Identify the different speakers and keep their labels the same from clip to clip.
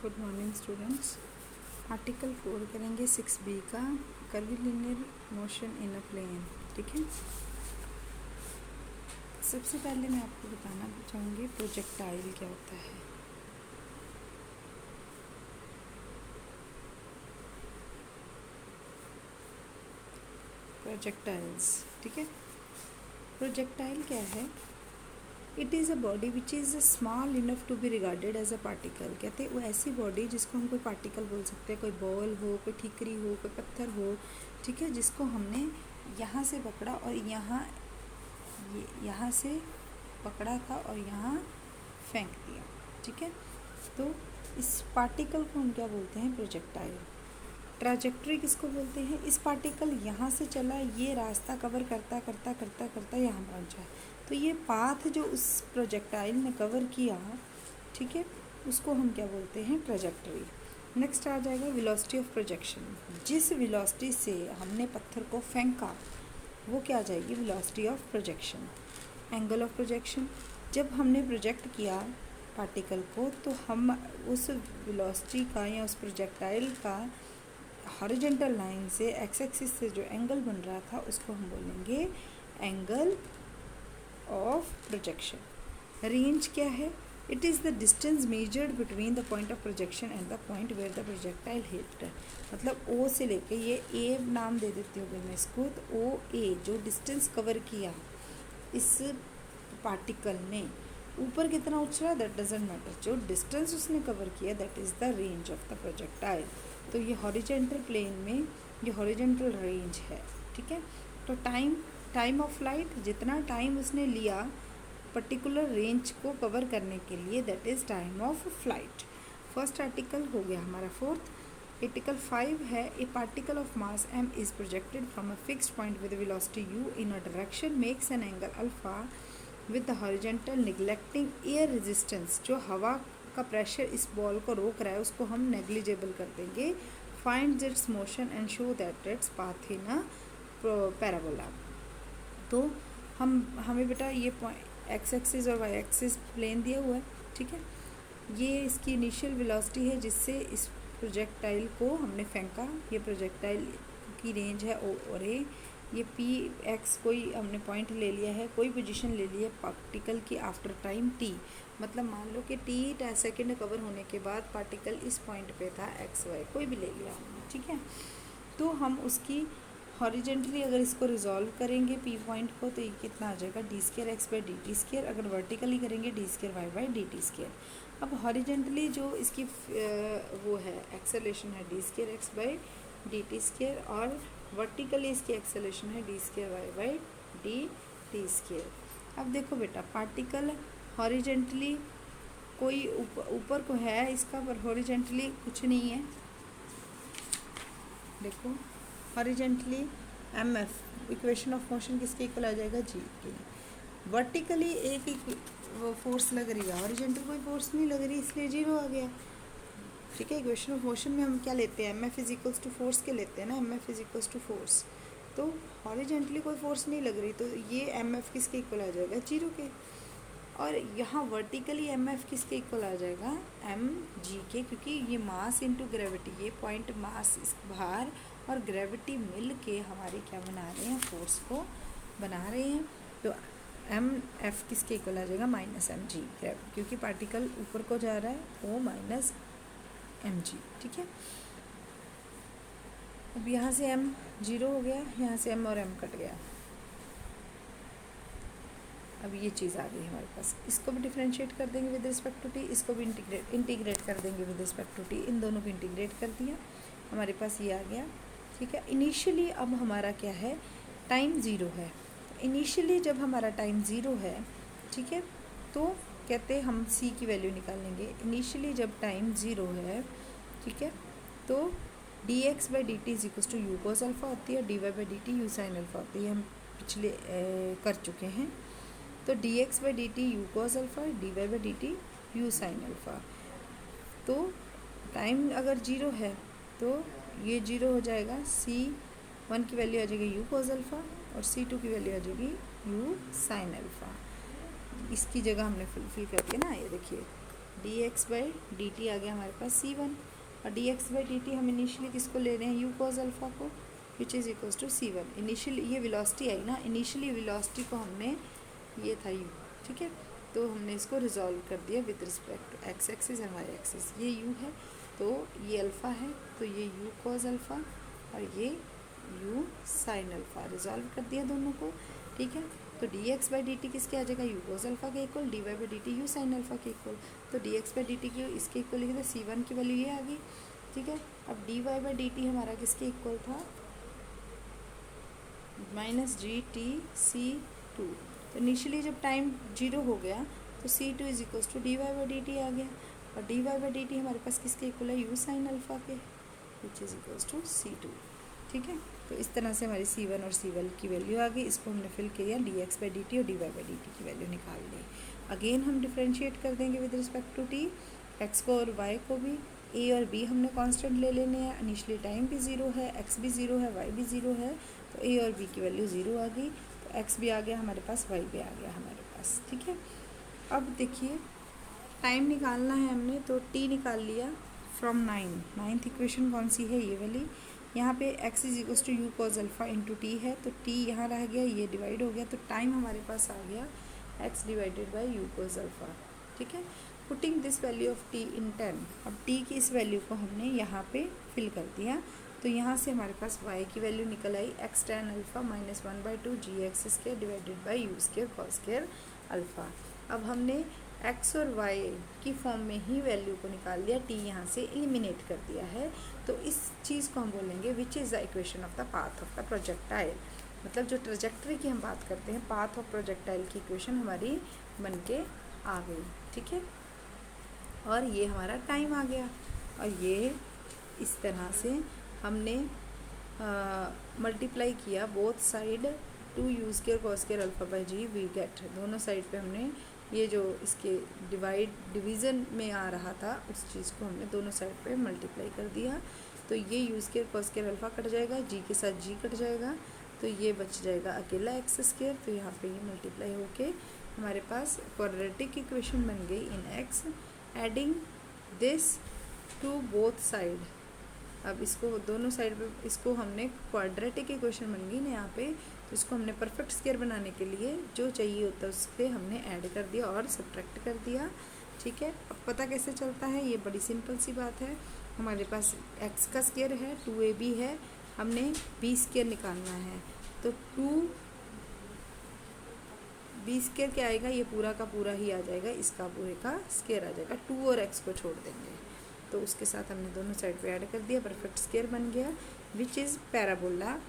Speaker 1: Good morning students. Article 4 करेंगे 6B का curvilinear motion in a plane. ठीक है, सबसे पहले मैं आपको बताना चाहूँगी प्रोजेक्टाइल क्या होता है। प्रोजेक्टाइल्स, ठीक है, प्रोजेक्टाइल क्या है? It is a body which is small enough to be regarded as a particle. कहते हैं वो ऐसी बॉडी जिसको हम कोई पार्टिकल बोल सकते हैं, कोई बॉल हो, कोई ठीकरी हो, कोई पत्थर हो, ठीक है, जिसको हमने यहाँ से पकड़ा और यहाँ से पकड़ा था और यहाँ फेंक दिया। ठीक है, तो इस पार्टिकल को हम क्या बोलते हैं? प्रोजेक्टाइल। ट्राजेक्ट्री किसको बोलते हैं? इस पार्टिकल यहाँ से चला, ये रास्ता कवर करता करता करता करता यहाँ पहुँचा, तो ये पाथ जो उस प्रोजेक्टाइल ने कवर किया, ठीक है, उसको हम क्या बोलते हैं? ट्राजेक्ट्री। नेक्स्ट आ जाएगा वेलोसिटी ऑफ प्रोजेक्शन। जिस वेलोसिटी से हमने पत्थर को फेंका वो क्या आ जाएगी? Velocity of projection. Angle of projection, जब हमने प्रोजेक्ट किया पार्टिकल को तो हम उस वेलोसिटी का या उस प्रोजेक्टाइल का हॉरिजॉन्टल लाइन से एक्स एक्सिस से जो एंगल बन रहा था उसको हम बोलेंगे एंगल ऑफ प्रोजेक्शन। रेंज क्या है? It is the distance measured between the point of projection and the point where the projectile hit. मतलब ओ से लेके, ये ए नाम दे देती हूँ मैं इसको, तो ओ ए जो डिस्टेंस कवर किया इस पार्टिकल ने, ऊपर कितना उछला दैट डजेंट मैटर, जो डिस्टेंस उसने कवर किया that is the range of the projectile. तो ये हॉरिजॉन्टल प्लेन में ये हॉरिजॉन्टल रेंज है। ठीक है, तो टाइम ऑफ फ्लाइट, जितना टाइम उसने लिया पर्टिकुलर रेंज को कवर करने के लिए, that is time of flight. First article हो गया हमारा। फोर्थ आर्टिकल 5 है, ए particle of mass m is projected from a fixed point with velocity u in a direction makes an angle alpha with the horizontal neglecting air resistance. जो हवा का pressure इस ball को रोक रहा है उसको हम नेग्लिजिबल कर देंगे। Find its motion and show that its path in a parabola. तो हमें बेटा ये एक्स एक्सिस और वाई एक्सिस प्लेन दिया हुआ है। ठीक है, ये इसकी इनिशियल वेलोसिटी है जिससे इस प्रोजेक्टाइल को हमने फेंका। ये प्रोजेक्टाइल की रेंज है ओ और ए। ये पी एक्स कोई हमने पॉइंट ले लिया है, कोई पोजीशन ले ली है पार्टिकल की आफ्टर टाइम टी। मतलब मान लो कि टी सेकेंड कवर होने के बाद पार्टिकल इस पॉइंट पे था, एक्स वाई कोई भी ले लिया हमने। ठीक है, तो हम उसकी हॉरिजेंटली अगर इसको रिजॉल्व करेंगे पी पॉइंट को, तो ये कितना आ जाएगा? D square X by D T square. अगर वर्टिकली करेंगे D square Y by D T square. अब हॉरिजेंटली जो इसकी वो है एक्सेलेरेशन है D square X by D T square, और वर्टिकली इसकी एक्सेलेरेशन है D square Y by D T square. अब देखो बेटा, पार्टिकल हॉरिजेंटली कोई ऊपर को है इसका, पर हॉरिजेंटली कुछ नहीं है। देखो horizontally M F equation of motion किसके इक्वल आ जाएगा? जी के। वर्टिकली एक फोर्स लग रही है, हॉरिजेंटल कोई फोर्स नहीं लग रही, इसलिए जीरो आ गया। ठीक है, इक्वेशन ऑफ मोशन में हम क्या लेते हैं? M F is equals to force के लेते हैं ना, M F is equals to force. तो हॉरिजेंटली कोई फोर्स नहीं लग रही, तो ये एम एफ किसके इक्वल आ जाएगा? जीरो के। और यहाँ वर्टिकली एम एफ किसके इक्वल आ जाएगा? एम जी के, क्योंकि ये मास इनटू ग्रेविटी, ये पॉइंट मास इस भार और ग्रेविटी मिल के हमारे क्या बना रहे हैं? फोर्स को बना रहे हैं। तो एम एफ किसके इक्वल आ जाएगा? माइनस एम जी, क्योंकि पार्टिकल ऊपर को जा रहा है, ओ माइनस एम जी। ठीक है, अब यहाँ से एम जीरो हो गया, यहाँ से एम और एम कट गया। अब ये चीज़ आ गई हमारे पास, इसको भी डिफ्रेंशिएट कर देंगे विद रिस्पेक्ट टू टी, इसको भी इंटीग्रेट कर देंगे विद रिस्पेक्ट टू टी। इन दोनों को इंटीग्रेट कर दिया, हमारे पास ये आ गया। ठीक है, इनिशियली अब हमारा क्या है? टाइम ज़ीरो है। इनिशियली जब हमारा टाइम ज़ीरो है, ठीक है, तो कहते हैं हम सी की वैल्यू निकालेंगे। इनिशियली जब टाइम ज़ीरो है, ठीक है, तो D x by D T is equal to U cos alpha होती है, D Y by D T U sine alpha होती है। हम पिछले कर चुके हैं। तो D x by D T U cos alpha, D Y by D T U sine alpha. तो टाइम अगर जीरो है तो ये जीरो हो जाएगा, C1 की वैल्यू आ जाएगी यू कॉस अल्फ़ा और C2 की वैल्यू आ जाएगी यू साइन अल्फ़ा। इसकी जगह हमने फुलफिल कर दिया ना, ये देखिए d x by D t आ गया हमारे पास C1, और d x by D t हम इनिशियली किसको ले रहे हैं, यू कॉज अल्फ़ा को, which is equals to C1। Initially ये वेलोसिटी आई ना, इनिशियली वेलोसिटी को हमने, ये था यू, ठीक है, तो हमने इसको रिजॉल्व कर दिया with respect to X axis and Y axis. ये यू है तो ये अल्फ़ा है, तो ये यू कॉज अल्फ़ा और ये यू साइन अल्फ़ा, रिजॉल्व कर दिया दोनों को, ठीक है। तो D x by D T किसके आ जाएगा, यू कॉज अल्फ़ा के equal, D Y by D T U sine alpha के इक्वल। तो D x by D T की इसके इक्वल लिखे थे, C1 की वैल्यू ये आ गई, ठीक है। अब D Y by D T हमारा किसके इक्वल था, माइनस जी टी C2। तो इनिशियली जब टाइम 0 हो गया तो C2 is equals to d Y by D t आ गया, और d Y by D t हमारे पास किसके इक्वल है, यू साइन अल्फ़ा के, विच इज़ इक्वल्स टू C2, ठीक है। तो इस तरह से हमारी C1 और C1 की वैल्यू आ गई, इसको हमने फिल किया d x by D t और d Y by D T की वैल्यू निकाल ली। अगेन हम डिफ्रेंशिएट कर देंगे with respect to t, x को और वाई को भी, ए और बी हमने कांस्टेंट ले लेने हैं, इनिशियली टाइम भी 0 है, एक्स भी 0 है, वाई भी 0 है, तो ए और बी की वैल्यू 0 आ गई, तो एक्स भी आ गया हमारे पास, वाई भी आ गया हमारे पास, ठीक है। अब देखिए टाइम निकालना है हमने, तो टी निकाल लिया फ्रॉम 9th इक्वेशन कौन सी है, ये वाली। यहाँ पे x is equals to u cos alpha into t है, तो t यहाँ रह गया, ये डिवाइड हो गया, तो टाइम हमारे पास आ गया x divided by you cos alpha, ठीक है। Putting this value of t इन 10, अब t की इस वैल्यू को हमने यहाँ पे फिल कर दिया, तो यहाँ से हमारे पास y की वैल्यू निकल आई x tan alpha minus 1/2 g x square divided by u square cos square alpha. अब हमने x और y की फॉर्म में ही वैल्यू को निकाल दिया, t यहाँ से एलिमिनेट कर दिया है, तो इस चीज़ को हम बोलेंगे which is the equation of the path of the projectile. मतलब जो ट्रजेक्टरी की हम बात करते हैं, पाथ ऑफ प्रोजेक्टाइल की इक्वेशन हमारी बन के आ गई, ठीक है। और ये हमारा टाइम आ गया, और ये इस तरह से हमने मल्टीप्लाई किया both side, 2 u square cos square alpha by g we get, दोनों साइड पे हमने ये जो इसके डिवीज़न में आ रहा था उस चीज़ को हमने दोनों साइड पे मल्टीप्लाई कर दिया, तो ये you square cos square alpha cut जाएगा, जी के साथ जी कट जाएगा, तो ये बच जाएगा अकेला एक्स स्क्वायर, तो यहाँ पे ये मल्टीप्लाई होके हमारे पास क्वाड्रेटिक इक्वेशन बन गई in x, adding this to both side. अब इसको दोनों साइड पे इसको हमने क्वाड्रेटिक इक्वेशन बन गई ना यहाँ पे, तो इसको हमने परफेक्ट स्क्वायर बनाने के लिए जो चाहिए होता है उससे हमने ऐड कर दिया और सब्ट्रैक्ट कर दिया, ठीक है। अब पता कैसे चलता है, ये बड़ी सिंपल सी बात है, हमारे पास x का स्क्वायर है, 2ab है, हमने b स्क्वायर निकालना है, तो 2b स्क्वायर क्या आएगा, ये पूरा का पूरा ही आ जाएगा, इसका पूरे का स्क्वायर आ जाएगा, 2 और x को छोड़ देंगे, तो उसके साथ हमने दोनों साइड पे ऐड कर दिया, परफेक्ट स्क्वायर बन गया, which is parabola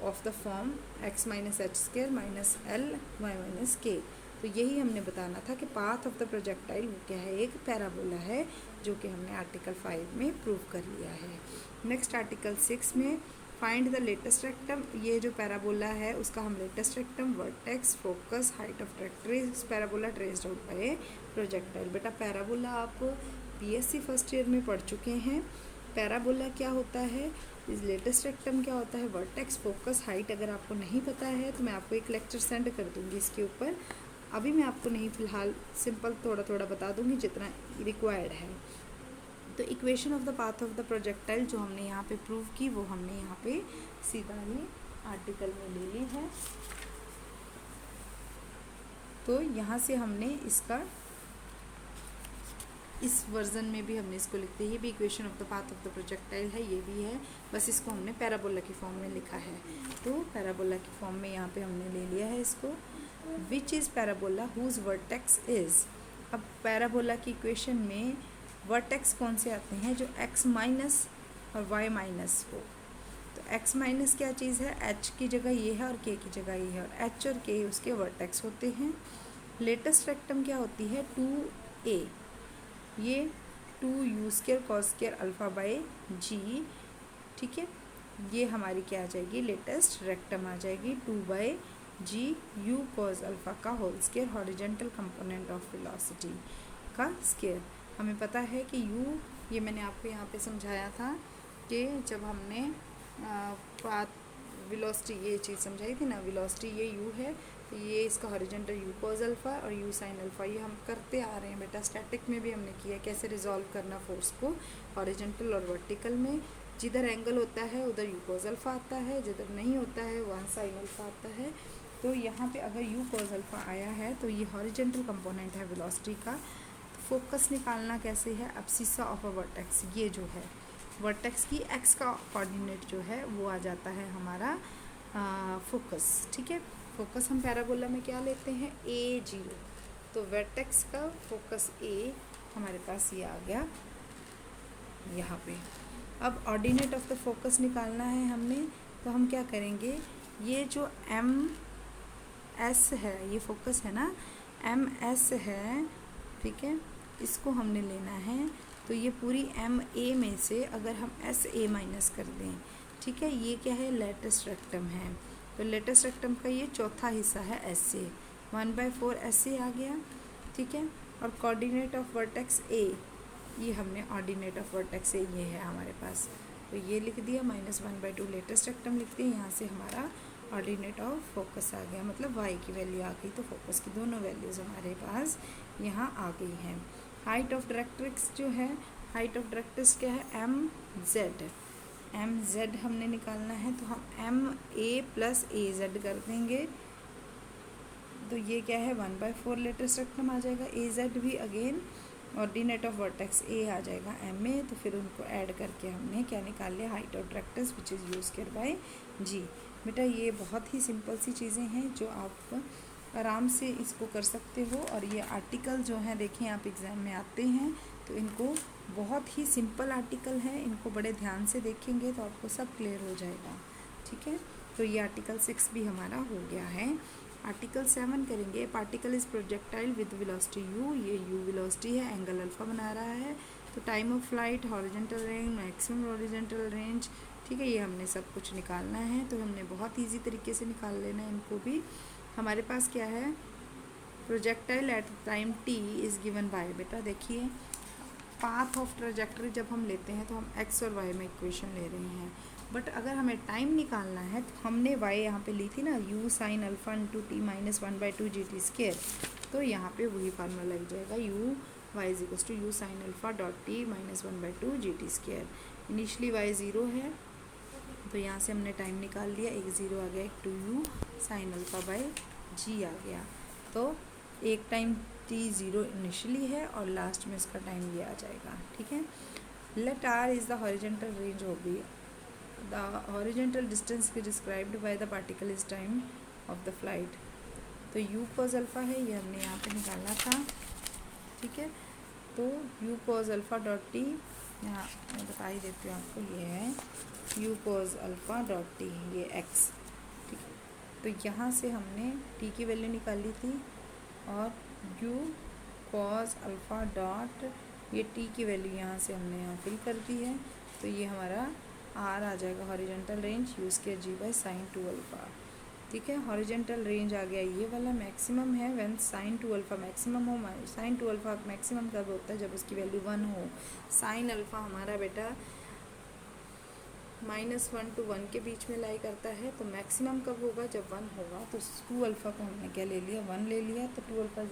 Speaker 1: of the form x minus h square minus l y minus k. तो यही हमने बताना था कि पाथ ऑफ द प्रोजेक्टाइल वो क्या है, एक पैराबोला है, जो कि हमने आर्टिकल 5 में प्रूव कर लिया है। नेक्स्ट आर्टिकल 6 में फाइंड द लेटेस्ट रेक्टम, ये जो पैराबोला है उसका हम latus rectum, vertex, focus, height of trajectory parabola traced out by projectile. बेटा पैराबोला आप बीएससी फर्स्ट ईयर में पढ़ चुके हैं, पैराबोला क्या होता है, इस लेटेस्ट रेक्टम क्या होता है, वर्टेक्स, फोकस, हाइट अगर आपको नहीं पता है तो मैं आपको एक लेक्चर सेंड कर दूंगी इसके ऊपर, अभी मैं आपको नहीं फ़िलहाल सिंपल थोड़ा थोड़ा बता दूंगी जितना रिक्वायर्ड है। तो equation of the path of the projectile जो हमने यहाँ पे प्रूव की वो हमने यहाँ पे सीधा ही आर्टिकल में ले ली है, तो यहाँ से हमने इसका इस वर्जन में भी हमने इसको लिखते हैं, ये भी equation of the path of the projectile है, ये भी है, बस इसको हमने पैराबोला की फॉर्म में लिखा है, तो पैराबोला की फॉर्म में यहाँ पे हमने ले लिया है इसको, which is parabola whose vertex is. अब पैराबोला की इक्वेशन में वर्टेक्स कौन से आते हैं, जो x माइनस और y माइनस हो, तो x माइनस क्या चीज़ है, h की जगह ये है और k की जगह ये है, और h और k उसके वर्टेक्स होते हैं। लेटेस्ट रेक्टम क्या होती है, 2a, ये 2 u square cos square alpha by g, ठीक है, ये हमारी क्या आ जाएगी, लेटेस्ट रेक्टम आ जाएगी, 2 by g u cos alpha का whole square, horizontal component of velocity का स्क्वायर। हमें पता है कि u, ये मैंने आपको यहाँ पे समझाया था कि जब हमने पाथ वेलोसिटी ये चीज़ समझाई थी ना, वेलोसिटी ये u है, तो ये इसका हॉरिजॉन्टल यू कॉज अल्फ़ा और यू साइन अल्फ़ा, ये हम करते आ रहे हैं बेटा, स्टैटिक में भी हमने किया कैसे रिजॉल्व करना फोर्स को हॉरिजॉन्टल और वर्टिकल में। जिधर एंगल होता है उधर यू कॉज अल्फ़ा आता है, जिधर नहीं होता है वहाँ साइन अल्फ़ा आता है। तो यहाँ पे अगर यू कॉज अल्फ़ा आया है तो ये हॉरिजॉन्टल कंपोनेंट है वेलोसिटी का। तो फोकस निकालना कैसे है, एब्सिसा ऑफ अ वर्टेक्स, ये जो है वर्टेक्स की एक्स का कोऑर्डिनेट जो है वो आ जाता है हमारा फोकस। ठीक है, फोकस हम पैराबोला में क्या लेते हैं, A0, तो वर्टेक्स का फोकस A हमारे पास ये आ गया यहाँ पे। अब ऑर्डिनेट ऑफ द फोकस निकालना है हमने, तो हम क्या करेंगे, ये जो MS है, ये फोकस है ना, MS है, ठीक है, इसको हमने लेना है। तो ये पूरी MA में से अगर हम SA माइनस कर दें, ठीक है, ये क्या है, लेटस रेक्टम है, तो लेटस रेक्टम का ये चौथा हिस्सा है SA, 1/4 SA आ गया। ठीक है, और कोऑर्डिनेट ऑफ वर्टेक्स A, ये हमने ऑर्डिनेट ऑफ वर्टेक्स A ये है हमारे पास, तो ये लिख दिया, -1/2 लेटेस्ट रेक्टम लिख दिया। यहाँ से हमारा ऑर्डिनेट ऑफ फोकस आ गया, मतलब y की वैल्यू आ गई, तो फोकस की दोनों वैल्यूज़ हमारे पास यहाँ आ गई हैं। हाइट ऑफ डायरेक्ट्रिक्स जो है, हाइट ऑफ डायरेक्ट्रिक्स क्या है, MZ हमने निकालना है, तो हम MA + AZ कर देंगे, तो ये क्या है 1/4 लेटेस्ट रेक्टम आ जाएगा। AZ भी again ordinate of vertex A आ जाएगा MA, तो फिर उनको ऐड करके हमने क्या निकाल लिया, height of directrix which is u square by G। बेटा ये बहुत ही सिंपल सी चीज़ें हैं जो आप आराम से इसको कर सकते हो, और ये आर्टिकल जो हैं देखें आप एग्ज़ाम में आते हैं तो इनको बहुत ही सिंपल आर्टिकल है, इनको बड़े ध्यान से देखेंगे तो आपको सब क्लियर हो जाएगा। ठीक है, तो ये आर्टिकल 6 भी हमारा हो गया है। आर्टिकल 7 करेंगे, particle is projectile with velocity u, ये u वेलोसिटी है, एंगल अल्फ़ा बना रहा है। तो time of flight, horizontal range, maximum horizontal range, ठीक है, ये हमने सब कुछ निकालना है, तो हमने बहुत ईजी तरीके से निकाल लेना है इनको भी। हमारे पास क्या है, projectile at time t is given by, बेटा देखिए पाथ ऑफ ट्रेजेक्टरी जब हम लेते हैं तो हम x और y में इक्वेशन ले रहे हैं, बट अगर हमें टाइम निकालना है तो हमने y यहाँ पे ली थी ना, u sin alpha × t - 1/2 GT², तो यहाँ पे वही फार्मूला लग जाएगा, y = u sin alpha .t - 1/2 GT²। Initially y 0 है, तो यहाँ से हमने टाइम निकाल लिया, एक 0 आ गया, एक 2u sin अल्फ़ा/g आ गया, तो एक टाइम t 0 इनिशियली है और लास्ट में इसका टाइम ये आ जाएगा। ठीक है, let r is the horizontal range होगी, the horizontal distance described by the particle is time of the flight. तो u cos अल्फ़ा है, ये हमने यहाँ पे निकालना था। ठीक है, तो u cos अल्फ़ा.t, यहाँ मैं बता ही देती हूँ आपको, ये है u cos अल्फ़ा.t, ये x। ठीक है, तो यहाँ से हमने t की वैल्यू निकाली थी, और u cos अल्फ़ा डॉट, ये t की वैल्यू यहाँ से हमने यहाँ फिल कर दी है, तो ये हमारा r आ जाएगा horizontal range u²g/ sin 2 alpha. ठीक है, हॉरिजॉन्टल रेंज आ गया ये वाला, मैक्सिमम है व्हेन sin 2 अल्फ़ा मैक्सिमम हो। sin 2 अल्फ़ा मैक्सिमम कब होता है, जब उसकी वैल्यू 1 हो। sin अल्फ़ा हमारा बेटा -1 to 1 के बीच में लाई करता है, तो मैक्सिमम कब होगा, जब 1 होगा। तो 2 अल्फ़ा को हमने क्या ले लिया, 1 ले लिया, तो 2 अल्फ़ा =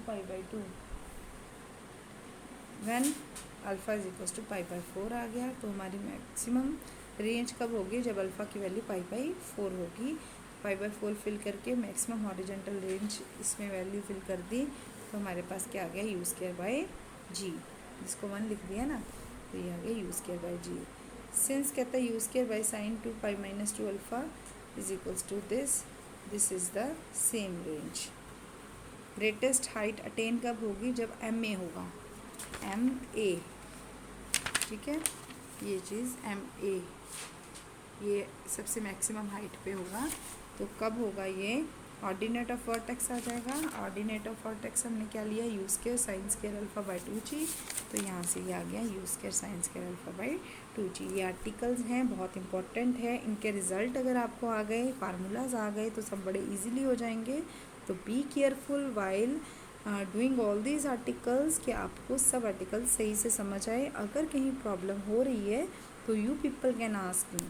Speaker 1: π/2, व्हेन अल्फ़ा = π/4 आ गया। तो हमारी मैक्सिमम रेंज कब होगी, जब अल्फ़ा की वैल्यू π/4 होगी। π/4 फिल करके मैक्सिमम हॉरिजॉन्टल रेंज इसमें वैल्यू फिल कर दी, तो हमारे पास क्या आ गया, u²/g, जिसको 1 लिख दिया ना, तो ये आ गया u²/g। सिंस कहता है u² sin 2π - 2 alpha is equals to this is the same range. Greatest height attain कब होगी, जब MA होगा, MA। ठीक है, ये चीज़ MA, ये सबसे मैक्सिमम हाइट पे होगा, तो कब होगा ये, ऑर्डिनेट ऑफ वर्टेक्स आ जाएगा। ऑर्डिनेट ऑफ वर्टेक्स हमने क्या लिया, u² sin स्क्वायर अल्फ़ा/2g, तो यहाँ से ये आ गया u² sin स्क्वायर अल्फ़ा/2g। ये आर्टिकल्स हैं, बहुत इंपॉर्टेंट है, इनके रिज़ल्ट अगर आपको आ गए, फार्मूलाज आ गए, तो सब बड़े इजीली हो जाएंगे। तो be careful while doing all these articles, कि आपको सब आर्टिकल्स सही से समझ आए। अगर कहीं प्रॉब्लम हो रही है तो you people can ask me.